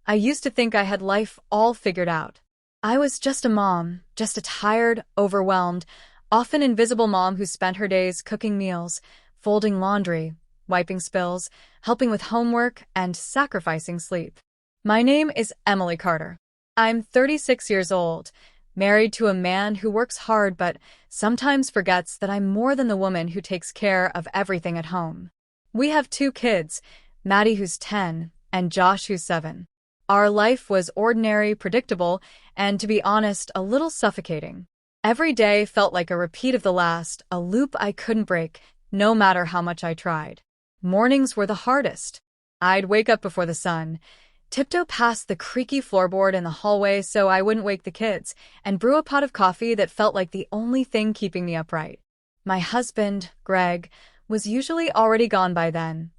I used to think I had life all figured out. I was just a mom, just a tired, overwhelmed, often invisible mom who spent her days cooking meals, folding laundry, wiping spills, helping with homework, and sacrificing sleep. My name is Emily Carter. I'm 36 years old, married to a man who works hard but sometimes forgets that I'm more than the woman who takes care of everything at home. We have two kids, Maddie who's 10 and Josh who's 7. Our life was ordinary, predictable, and to be honest, a little suffocating. Every day felt like a repeat of the last, a loop I couldn't break, no matter how much I tried. Mornings were the hardest. I'd wake up before the sun, tiptoe past the creaky floorboard in the hallway so I wouldn't wake the kids, and brew a pot of coffee that felt like the only thing keeping me upright. My husband, Greg, was usually already gone by then,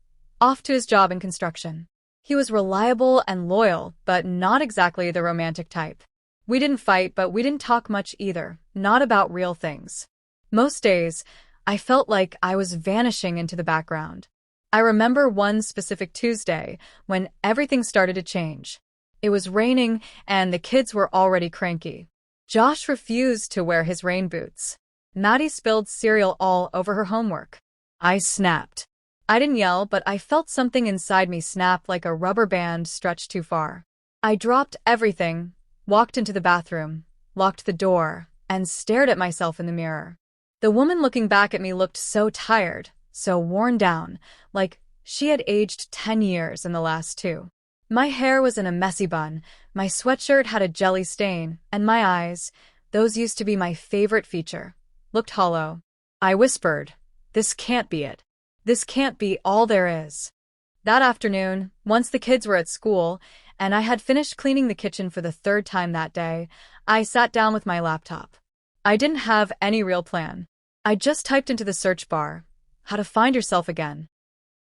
off to his job in construction. He was reliable and loyal, but not exactly the romantic type. We didn't fight, but we didn't talk much either, not about real things. Most days, I felt like I was vanishing into the background. I remember one specific Tuesday when everything started to change. It was raining and the kids were already cranky. Josh refused to wear his rain boots. Maddie spilled cereal all over her homework. I snapped. I didn't yell, but I felt something inside me snap like a rubber band stretched too far. I dropped everything, walked into the bathroom, locked the door, and stared at myself in the mirror. The woman looking back at me looked so tired, so worn down, like she had aged 10 years in the last 2. My hair was in a messy bun, my sweatshirt had a jelly stain, and my eyes, those used to be my favorite feature, looked hollow. I whispered, "This can't be it. This can't be all there is." That afternoon, once the kids were at school, and I had finished cleaning the kitchen for the 3rd time that day, I sat down with my laptop. I didn't have any real plan. I just typed into the search bar, "How to find yourself again."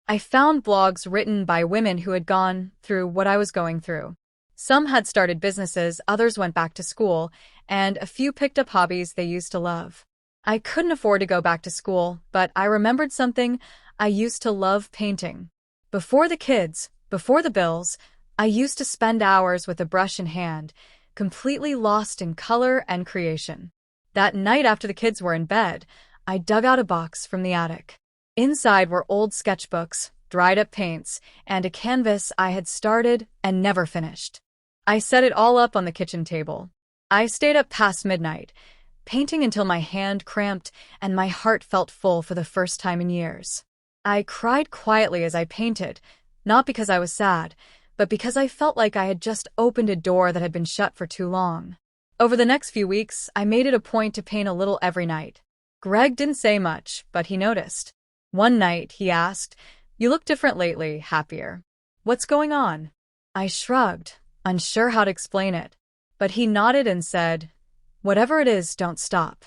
I found blogs written by women who had gone through what I was going through. Some had started businesses, others went back to school, and a few picked up hobbies they used to love. I couldn't afford to go back to school, but I remembered something. I used to love painting. Before the kids, before the bills, I used to spend hours with a brush in hand, completely lost in color and creation. That night after the kids were in bed, I dug out a box from the attic. Inside were old sketchbooks, dried-up paints, and a canvas I had started and never finished. I set it all up on the kitchen table. I stayed up past midnight, painting until my hand cramped and my heart felt full for the first time in years. I cried quietly as I painted, not because I was sad, but because I felt like I had just opened a door that had been shut for too long. Over the next few weeks, I made it a point to paint a little every night. Greg didn't say much, but he noticed. One night, he asked, "You look different lately, happier. What's going on?" I shrugged, unsure how to explain it, but he nodded and said, "Whatever it is, don't stop."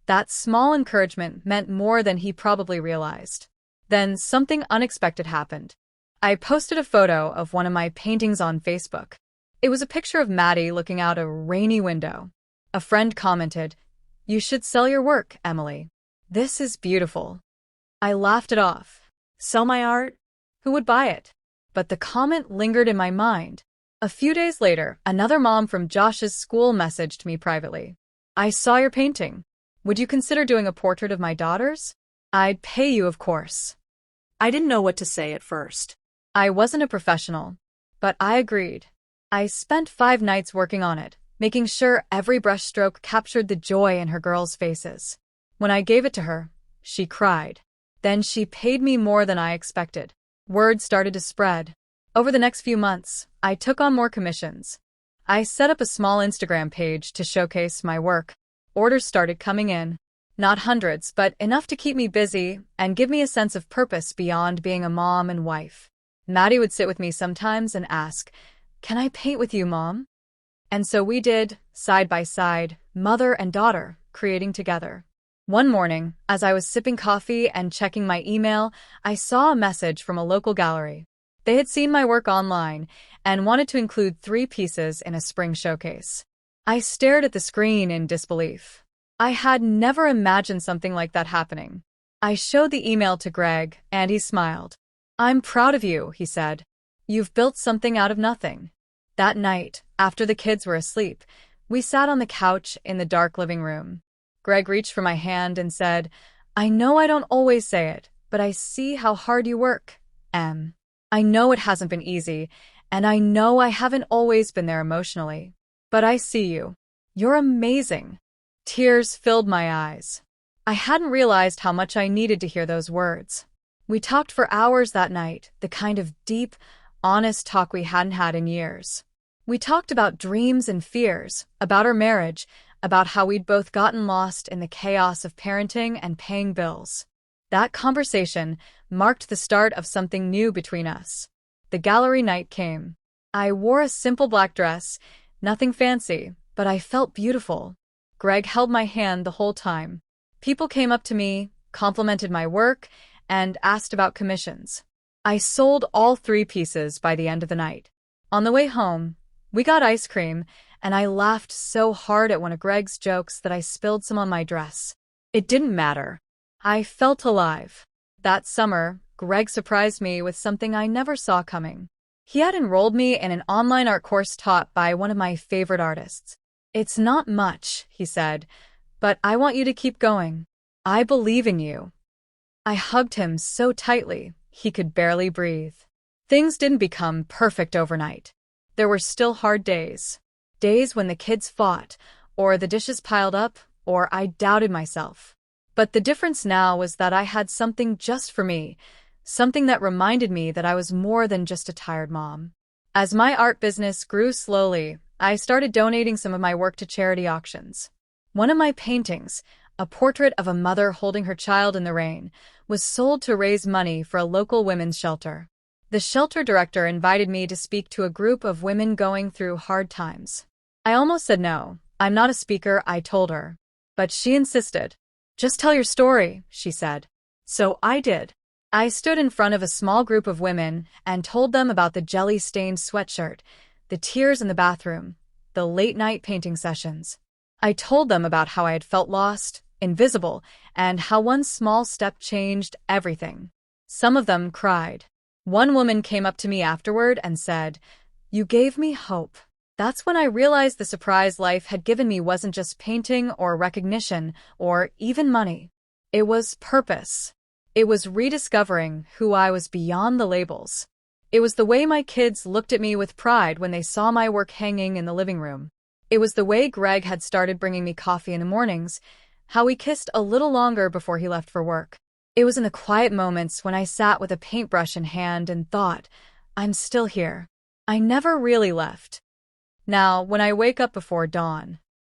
That small encouragement meant more than he probably realized. Then something unexpected happened. I posted a photo of one of my paintings on Facebook. It was a picture of Maddie looking out a rainy window. A friend commented, "You should sell your work, Emily. This is beautiful." I laughed it off. Sell my art? Who would buy it? But the comment lingered in my mind. A few days later, another mom from Josh's school messaged me privately. "I saw your painting. Would you consider doing a portrait of my daughters? I'd pay you, of course." I didn't know what to say at first. I wasn't a professional, but I agreed. I spent 5 nights working on it, making sure every brushstroke captured the joy in her girls' faces. When I gave it to her, she cried. Then she paid me more than I expected. Word started to spread. Over the next few months, I took on more commissions. I set up a small Instagram page to showcase my work. Orders started coming in. Not hundreds, but enough to keep me busy and give me a sense of purpose beyond being a mom and wife. Maddie would sit with me sometimes and ask, "Can I paint with you, Mom?" And so we did, side by side, mother and daughter, creating together. One morning, as I was sipping coffee and checking my email, I saw a message from a local gallery. They had seen my work online and wanted to include 3 pieces in a spring showcase. I stared at the screen in disbelief. I had never imagined something like that happening. I showed the email to Greg, and he smiled. "I'm proud of you," he said. "You've built something out of nothing." That night, after the kids were asleep, we sat on the couch in the dark living room. Greg reached for my hand and said, "I know I don't always say it, but I see how hard you work, Em. I know it hasn't been easy, and I know I haven't always been there emotionally. But I see you. You're amazing." Tears filled my eyes. I hadn't realized how much I needed to hear those words. We talked for hours that night, the kind of deep, honest talk we hadn't had in years. We talked about dreams and fears, about our marriage, about how we'd both gotten lost in the chaos of parenting and paying bills. That conversation marked the start of something new between us. The gallery night came. I wore a simple black dress, nothing fancy, but I felt beautiful. Greg held my hand the whole time. People came up to me, complimented my work, and asked about commissions. I sold all 3 pieces by the end of the night. On the way home, we got ice cream, and I laughed so hard at one of Greg's jokes that I spilled some on my dress. It didn't matter. I felt alive. That summer, Greg surprised me with something I never saw coming. He had enrolled me in an online art course taught by one of my favorite artists. "It's not much," he said, "but I want you to keep going. I believe in you." I hugged him so tightly, he could barely breathe. Things didn't become perfect overnight. There were still hard days. Days when the kids fought, or the dishes piled up, or I doubted myself. But the difference now was that I had something just for me, something that reminded me that I was more than just a tired mom. As my art business grew slowly, I started donating some of my work to charity auctions. One of my paintings, a portrait of a mother holding her child in the rain, was sold to raise money for a local women's shelter. The shelter director invited me to speak to a group of women going through hard times. I almost said no. "I'm not a speaker," I told her. But she insisted. "Just tell your story," she said. So I did. I stood in front of a small group of women and told them about the jelly-stained sweatshirt, the tears in the bathroom, the late-night painting sessions. I told them about how I had felt lost, invisible, and how one small step changed everything. Some of them cried. One woman came up to me afterward and said, "You gave me hope." That's when I realized the surprise life had given me wasn't just painting or recognition or even money. It was purpose. It was rediscovering who I was beyond the labels. It was the way my kids looked at me with pride when they saw my work hanging in the living room. It was the way Greg had started bringing me coffee in the mornings, how we kissed a little longer before he left for work. It was in the quiet moments when I sat with a paintbrush in hand and thought, I'm still here. I never really left. Now, when I wake up before dawn,